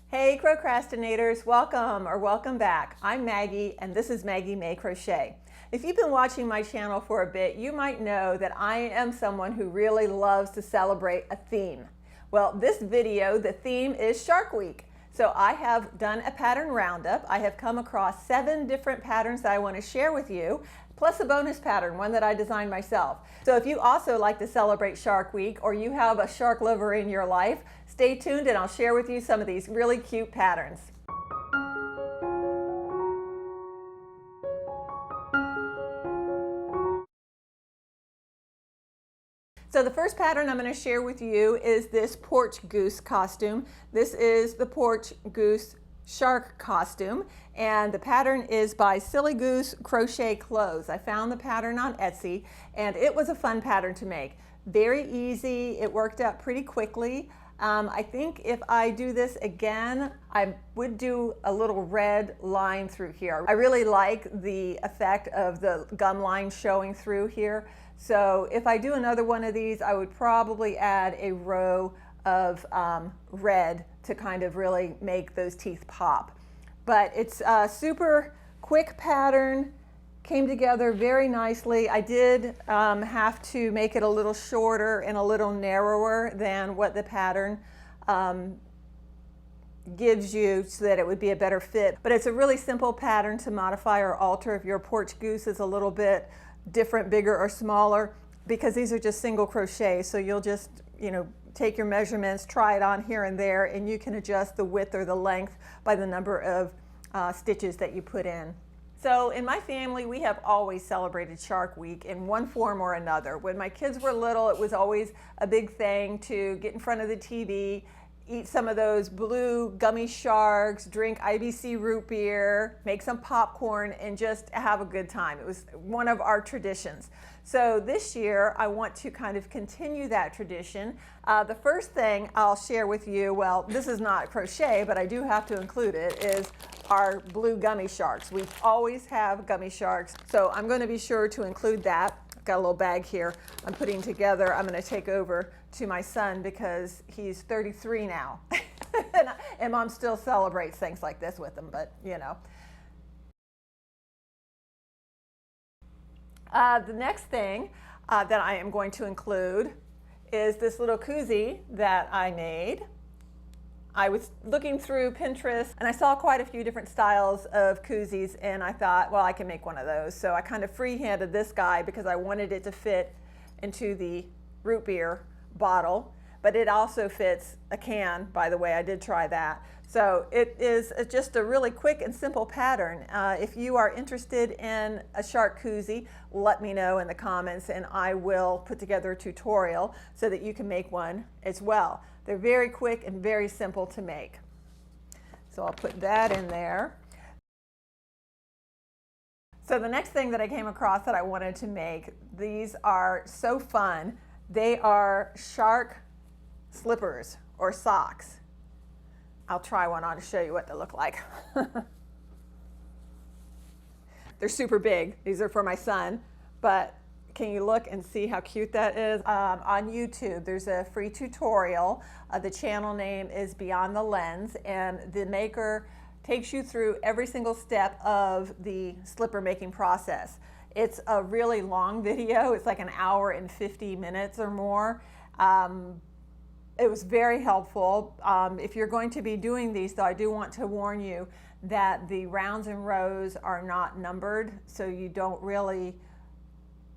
Hey Crocrastinators, welcome back. I'm Maggie and this is Maggie May Crochet. If you've been watching my channel for a bit, you might know that I am someone who really loves to celebrate a theme. Well, this video, the theme is Shark Week. So I have done a pattern roundup. I have come across 7 different patterns that I want to share with you, plus a bonus pattern, one that I designed myself. So if you also like to celebrate Shark Week or you have a shark lover in your life, stay tuned and I'll share with you some of these really cute patterns. So the first pattern I'm going to share with you is this Porch goose costume. This is the Porch goose shark costume, and the pattern is by Silly Goose Crochet Clothes. I found the pattern on Etsy and it was a fun pattern to make. Very easy, it worked out pretty quickly. I think if I do this again, I would do a little red line through here. I really like the effect of the gum line showing through here. So if I do another one of these, I would probably add a row of red to kind of really make those teeth pop. But it's a super quick pattern, came together very nicely. I did have to make it a little shorter and a little narrower than what the pattern gives you so that it would be a better fit. But it's a really simple pattern to modify or alter if your porch goose is a little bit different, bigger or smaller, because these are just single crochet. So you'll just, take your measurements, try it on here and there, and you can adjust the width or the length by the number of stitches that you put in. So in my family, we have always celebrated Shark Week in one form or another. When my kids were little, it was always a big thing to get in front of the TV, eat some of those blue gummy sharks, drink IBC root beer, make some popcorn, and just have a good time. It was one of our traditions. So this year, I want to kind of continue that tradition. The first thing I'll share with you, well, this is not crochet, but I do have to include it, is our blue gummy sharks. We always have gummy sharks, so I'm going to be sure to include that. I've got a little bag here I'm putting together. I'm going to take over to my son because he's 33 now. And Mom still celebrates things like this with him, but the next thing that I am going to include is this little koozie that I made. I was looking through Pinterest and I saw quite a few different styles of koozies, and I thought, well, I can make one of those. So I kind of freehanded this guy because I wanted it to fit into the root beer bottle, but it also fits a can, by the way. I did try that. So it is just a really quick and simple pattern. If you are interested in a shark koozie, let me know in the comments and I will put together a tutorial so that you can make one as well. They're very quick and very simple to make. So I'll put that in there. So the next thing that I came across that I wanted to make, these are so fun. They are shark slippers or socks. I'll try one on to show you what they look like. They're super big. These are for my son, but can you look and see how cute that is? On YouTube, there's a free tutorial. The channel name is Beyond the Lens, and the maker takes you through every single step of the slipper making process. It's a really long video. It's like an hour and 50 minutes or more. It was very helpful. If you're going to be doing these, though, I do want to warn you that the rounds and rows are not numbered, so you don't really,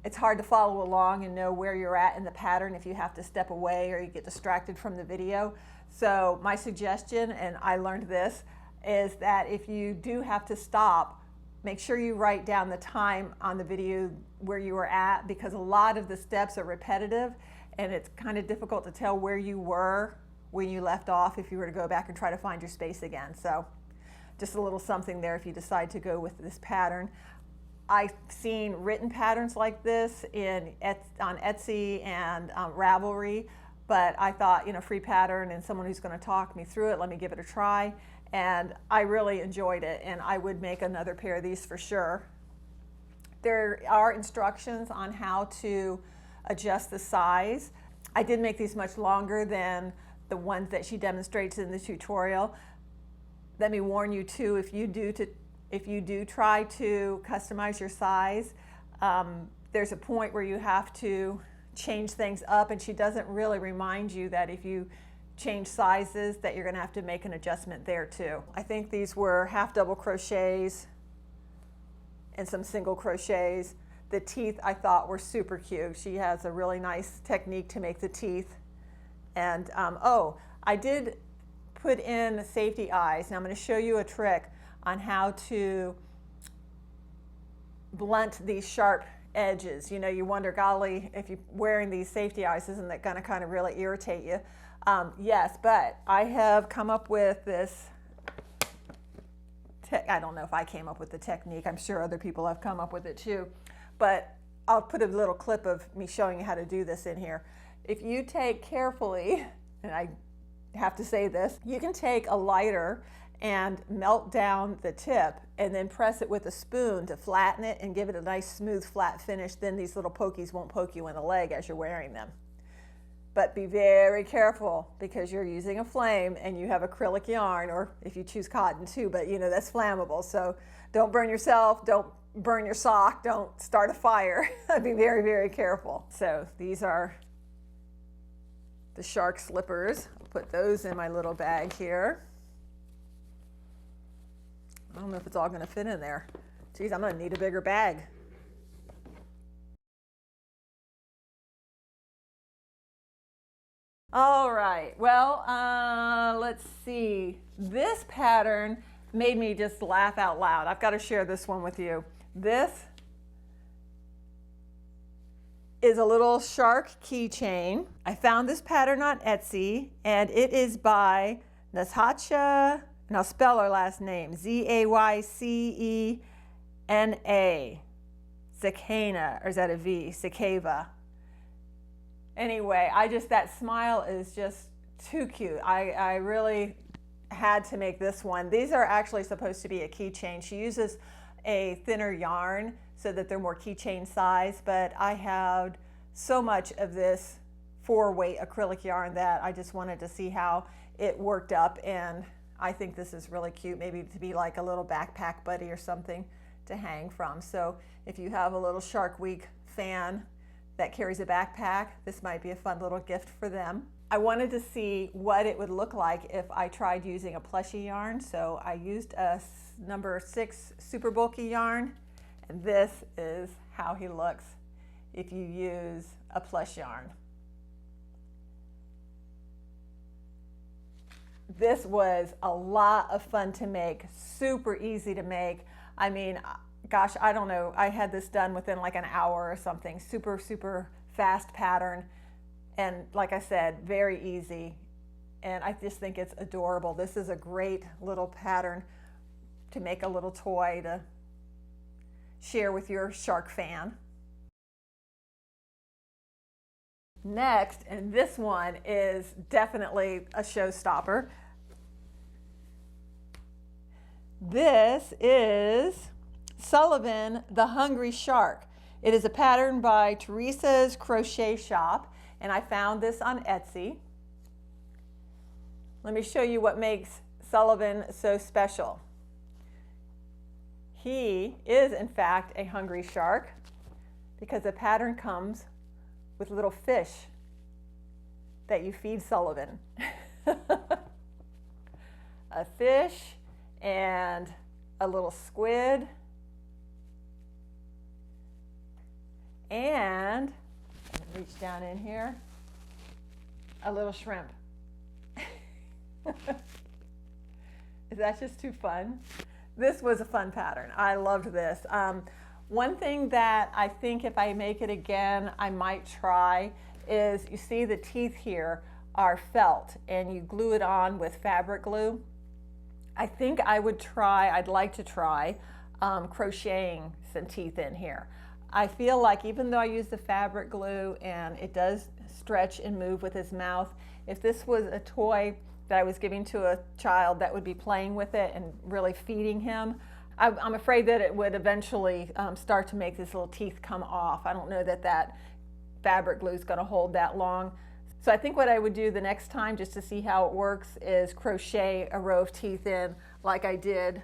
it's hard to follow along and know where you're at in the pattern if you have to step away or you get distracted from the video. So my suggestion, and I learned this, is that if you do have to stop, make sure you write down the time on the video where you were at, because a lot of the steps are repetitive and it's kind of difficult to tell where you were when you left off if you were to go back and try to find your space again. So just a little something there if you decide to go with this pattern. I've seen written patterns like this on Etsy and Ravelry, but I thought, free pattern and someone who's going to talk me through it, let me give it a try. And I really enjoyed it, and I would make another pair of these for sure. There are instructions on how to adjust the size. I did make these much longer than the ones that she demonstrates in the tutorial, let me warn you too, if you do try to customize your size, there's a point where you have to change things up, and she doesn't really remind you that if you change sizes that you're going to have to make an adjustment there too. I think these were half double crochets and some single crochets. The teeth I thought were super cute. She has a really nice technique to make the teeth. And oh, I did put in safety eyes. Now I'm going to show you a trick on how to blunt these sharp edges. You know, you wonder, golly, if you're wearing these safety eyes, isn't that going to kind of really irritate you? Yes, but I have come up with this, I don't know if I came up with the technique. I'm sure other people have come up with it too. But I'll put a little clip of me showing you how to do this in here. If you take carefully, and I have to say this, you can take a lighter and melt down the tip and then press it with a spoon to flatten it and give it a nice smooth flat finish. Then these little pokies won't poke you in the leg as you're wearing them. But be very careful because you're using a flame and you have acrylic yarn, or if you choose cotton too, but you know that's flammable. So don't burn yourself, don't burn your sock, don't start a fire. Be very, very careful. So these are the shark slippers. I'll put those in my little bag here. I don't know if it's all going to fit in there. Geez, I'm going to need a bigger bag. All right, well, let's see. This pattern made me just laugh out loud. I've got to share this one with you. This is a little shark keychain. I found this pattern on Etsy, and it is by Natasha, and I'll spell her last name, Zaycena, Zakana, or is that a V? Sakava. Anyway, that smile is just too cute. I really had to make this one. These are actually supposed to be a keychain. She uses a thinner yarn so that they're more keychain size, but I had so much of this 4-weight acrylic yarn that I just wanted to see how it worked up, and I think this is really cute, maybe to be like a little backpack buddy or something to hang from. So if you have a little Shark Week fan that carries a backpack, this might be a fun little gift for them. I wanted to see what it would look like if I tried using a plushie yarn, so I used a number 6 super bulky yarn, and this is how he looks if you use a plush yarn. This was a lot of fun to make, super easy to make. I mean, gosh, I don't know, I had this done within like an hour or something. Super, super fast pattern. And like I said, very easy. And I just think it's adorable. This is a great little pattern to make a little toy to share with your shark fan. Next, and this one is definitely a showstopper. This is Sullivan, the Hungry Shark. It is a pattern by Teresa's Crochet Shop, and I found this on Etsy. Let me show you what makes Sullivan so special. He is, in fact, a hungry shark because the pattern comes with little fish that you feed Sullivan. A fish and a little squid and, reach down in here, a little shrimp. Is that just too fun? This was a fun pattern. I loved this. One thing that I think if I make it again, I might try is, you see the teeth here are felt and you glue it on with fabric glue. I think I'd like to try crocheting some teeth in here. I feel like even though I use the fabric glue and it does stretch and move with his mouth, if this was a toy that I was giving to a child that would be playing with it and really feeding him, I'm afraid that it would eventually start to make his little teeth come off. I don't know that that fabric glue is going to hold that long. So I think what I would do the next time, just to see how it works, is crochet a row of teeth in like I did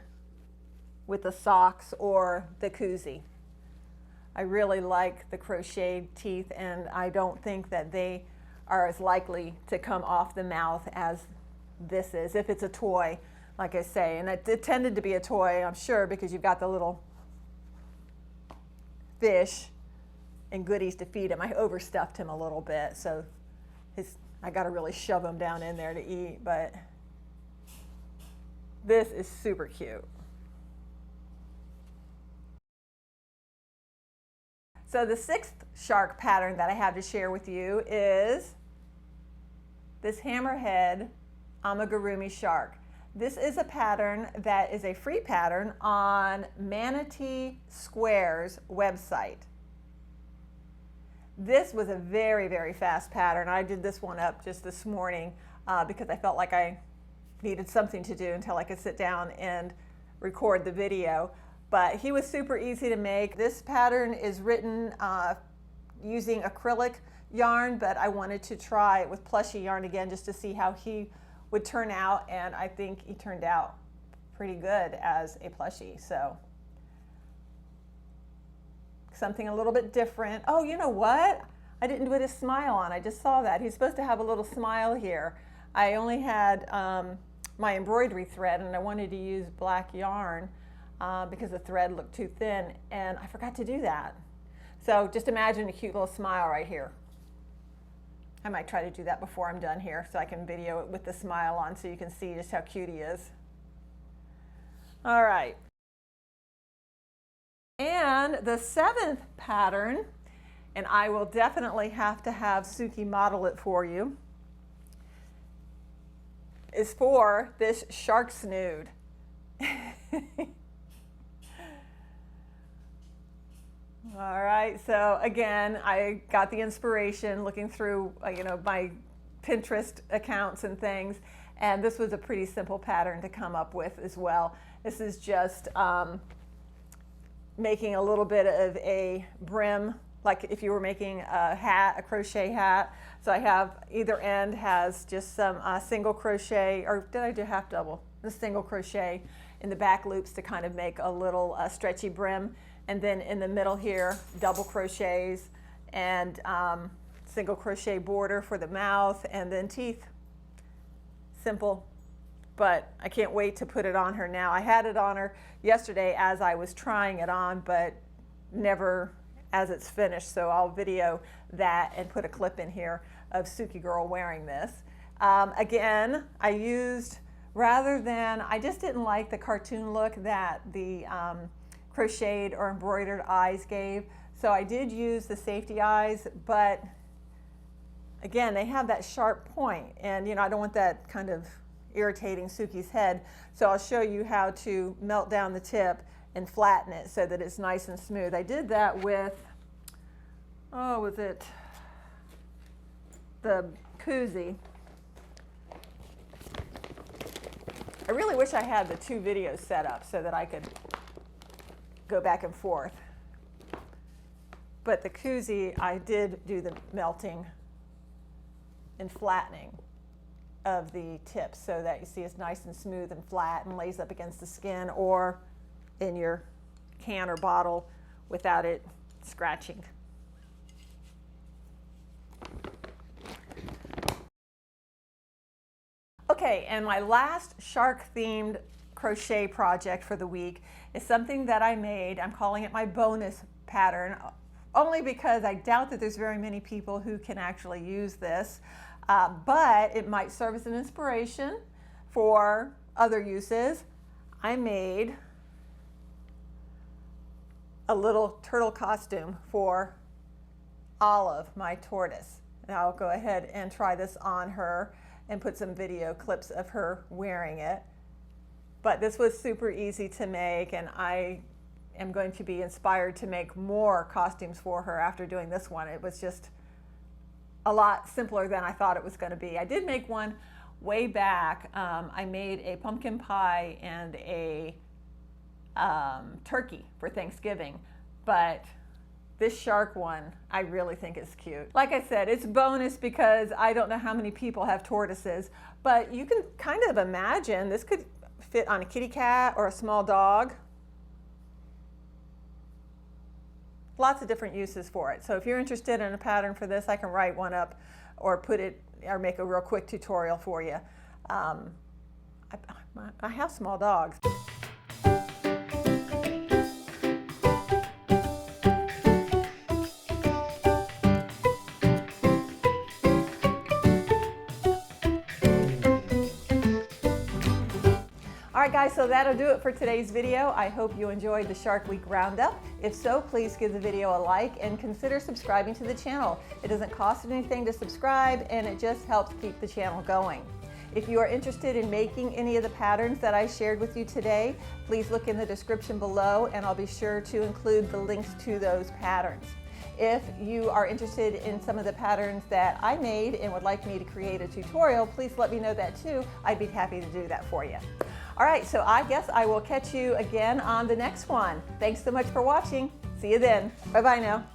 with the socks or the koozie. I really like the crocheted teeth, and I don't think that they are as likely to come off the mouth as this is, if it's a toy, like I say. And it tended to be a toy, I'm sure, because you've got the little fish and goodies to feed him. I overstuffed him a little bit, so I got to really shove him down in there to eat, but this is super cute. So the sixth shark pattern that I have to share with you is this Hammerhead amigurumi shark. This is a pattern that is a free pattern on Manatee Square's website. This was a very, very fast pattern. I did this one up just this morning because I felt like I needed something to do until I could sit down and record the video. But he was super easy to make. This pattern is written using acrylic yarn, but I wanted to try it with plushie yarn again just to see how he would turn out, and I think he turned out pretty good as a plushie. So something a little bit different. Oh, you know what? I didn't put his smile on. I just saw that. He's supposed to have a little smile here. I only had my embroidery thread, and I wanted to use black yarn because the thread looked too thin, and I forgot to do that. So just imagine a cute little smile right here. I might try to do that before I'm done here so I can video it with the smile on so you can see just how cute he is. All right. And the seventh pattern, and I will definitely have to have Suki model it for you, is for this shark snood. All right, so again, I got the inspiration looking through my Pinterest accounts and things, and this was a pretty simple pattern to come up with as well. This is just making a little bit of a brim, like if you were making a hat, a crochet hat. So I have either end has just some single crochet, or did I do half double? The single crochet in the back loops to kind of make a little stretchy brim. And then in the middle here, double crochets and single crochet border for the mouth, and then teeth. Simple, but I can't wait to put it on her now. I had it on her yesterday as I was trying it on, but never as it's finished. So I'll video that and put a clip in here of Suki Girl wearing this. Again, I used, rather than, I just didn't like the cartoon look that the crocheted or embroidered eyes gave. So I did use the safety eyes, but again, they have that sharp point, and I don't want that kind of irritating Suki's head. So I'll show you how to melt down the tip and flatten it so that it's nice and smooth. I did that with, was it the koozie? I really wish I had the two videos set up so that I could go back and forth. But the koozie, I did do the melting and flattening of the tips so that you see it's nice and smooth and flat and lays up against the skin or in your can or bottle without it scratching. Okay, and my last shark-themed crochet project for the week is something that I made. I'm calling it my bonus pattern, only because I doubt that there's very many people who can actually use this, but it might serve as an inspiration for other uses. I made a little turtle costume for Olive, my tortoise. And I'll go ahead and try this on her and put some video clips of her wearing it. But this was super easy to make, and I am going to be inspired to make more costumes for her after doing this one. It was just a lot simpler than I thought it was going to be. I did make one way back. I made a pumpkin pie and a turkey for Thanksgiving, but This shark one, I really think is cute. Like I said, it's bonus because I don't know how many people have tortoises, but you can kind of imagine this could fit on a kitty cat or a small dog. Lots of different uses for it. So if you're interested in a pattern for this, I can write one up or put it or make a real quick tutorial for you. I have small dogs. Alright guys, so that'll do it for today's video. I hope you enjoyed the Shark Week Roundup. If so, please give the video a like and consider subscribing to the channel. It doesn't cost anything to subscribe and it just helps keep the channel going. If you are interested in making any of the patterns that I shared with you today, please look in the description below and I'll be sure to include the links to those patterns. If you are interested in some of the patterns that I made and would like me to create a tutorial, please let me know that too. I'd be happy to do that for you. All right, so I guess I will catch you again on the next one. Thanks so much for watching. See you then. Bye-bye now.